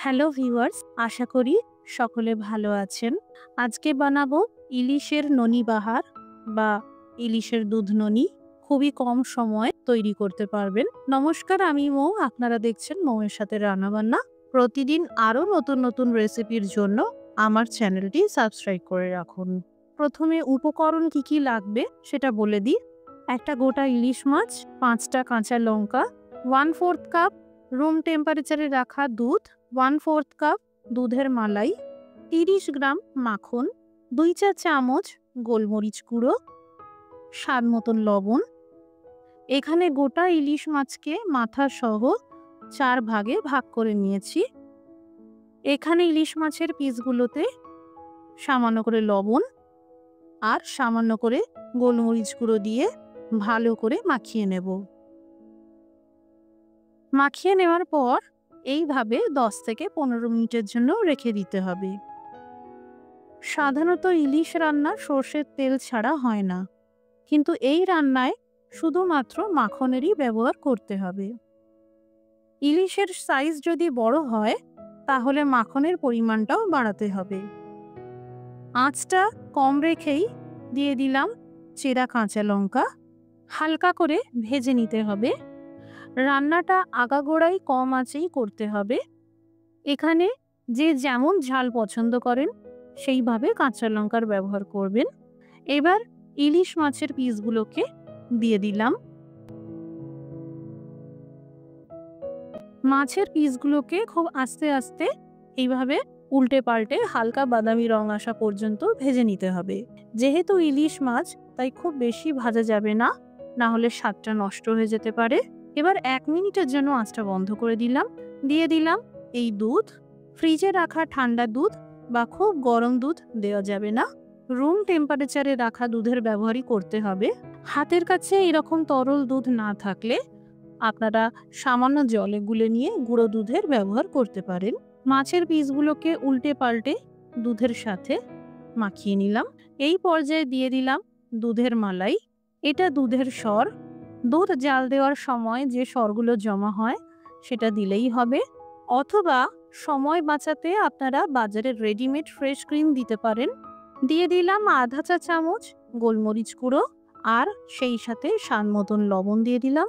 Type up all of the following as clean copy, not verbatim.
Hello viewers, আশা করি সকলে ভালো আছেন। আজকে বানাবো ইলিশের ননি বাহার বা ইলিশের দুধ ননি। খুবই কম সময়ে তৈরি করতে পারবেন। নমস্কার, আমি মৌ। আপনারা দেখছেন মৌয়ের সাথে রান্নাবান্না। প্রতিদিন আরও নতুন নতুন রেসিপির জন্য আমার চ্যানেলটি সাবস্ক্রাইব করে রাখুন। প্রথমে উপকরণ কি কি লাগবে সেটা বলে দিই। একটা গোটা ইলিশ মাছ, 5টা কাঁচা লঙ্কা, 1/4 কাপ রুম টেম্পারেচারে রাখা দুধ, 1/4 কাপ দুধের মালাই, 30 গ্রাম মাখন, 2 চা চামচ গোলমরিচ গুঁড়ো, স্বাদ মতন লবণ। এখানে গোটা ইলিশ মাছকে মাথা সহ 4 ভাগে ভাগ করে নিয়েছি। এখানে ইলিশ মাছের পিসগুলোতে সামান্য করে লবণ আর সামান্য করে গোলমরিচ গুঁড়ো দিয়ে ভালো করে মাখিয়ে নেব। মাখিয়ে নেওয়ার পর এইভাবে 10 থেকে 15 মিনিটের জন্য রেখে দিতে হবে। সাধারণত ইলিশ রান্না সর্ষের তেল ছাড়া হয় না, কিন্তু এই রান্নায় শুধুমাত্র মাখনেরই ব্যবহার করতে হবে। ইলিশের সাইজ যদি বড় হয় তাহলে মাখনের পরিমাণটাও বাড়াতে হবে। আঁচটা কম রেখেই দিয়ে দিলাম চেরা কাঁচা লঙ্কা। হালকা করে ভেজে নিতে হবে। রান্নাটা আগাগোড়াই কম আঁচেই করতে হবে। এখানে যে যেমন ঝাল পছন্দ করেন সেইভাবে কাঁচা লঙ্কার ব্যবহার করবেন। এবার ইলিশ মাছের পিসগুলোকে দিয়ে দিলাম। মাছের পিসগুলোকে খুব আস্তে আস্তে এইভাবে উল্টে পাল্টে হালকা বাদামি রং আসা পর্যন্ত ভেজে নিতে হবে। যেহেতু ইলিশ মাছ, তাই খুব বেশি ভাজা যাবে না, না হলে স্বাদটা নষ্ট হয়ে যেতে পারে। এবার 1 মিনিটের জন্য আঁচটা বন্ধ করে দিলাম। দিয়ে দিলাম এই দুধ। ফ্রিজে রাখা ঠান্ডা দুধ বা খুব গরম দুধ দেওয়া যাবে না। রুম টেম্পারেচারে রাখা দুধের ব্যবহারই করতে হবে। হাতের কাছে এরকম তরল দুধ না থাকলে আপনারা সামান্য জলে গুলে নিয়ে গুঁড়ো দুধের ব্যবহার করতে পারেন। মাছের পিসগুলোকে উল্টে পাল্টে দুধের সাথে মাখিয়ে নিলাম। এই পর্যায়ে দিয়ে দিলাম দুধের মালাই। এটা দুধের সর। দুধ জাল দেওয়ার সময় যে সরগুলো জমা হয় সেটা দিলেই হবে, অথবা সময় বাঁচাতে আপনারা বাজারের রেডিমেড ফ্রেশ ক্রিম দিতে পারেন। দিয়ে দিলাম আধা চা চামচ গোলমরিচ গুঁড়ো আর সেই সাথে স্বাদ মতন লবণ দিয়ে দিলাম।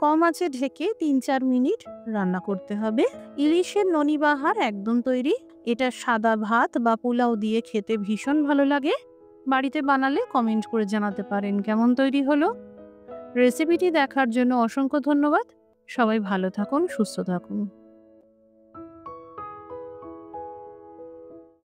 কম আঁচে ঢেকে 3-4 মিনিট রান্না করতে হবে। ইলিশের ননি বাহার একদম তৈরি। এটা সাদা ভাত বা পোলাও দিয়ে খেতে ভীষণ ভালো লাগে। বাড়িতে বানালে কমেন্ট করে জানাতে পারেন কেমন তৈরি হলো। রেসিপিটি দেখার জন্য অসংখ্য ধন্যবাদ। সবাই ভালো থাকুন, সুস্থ থাকুন।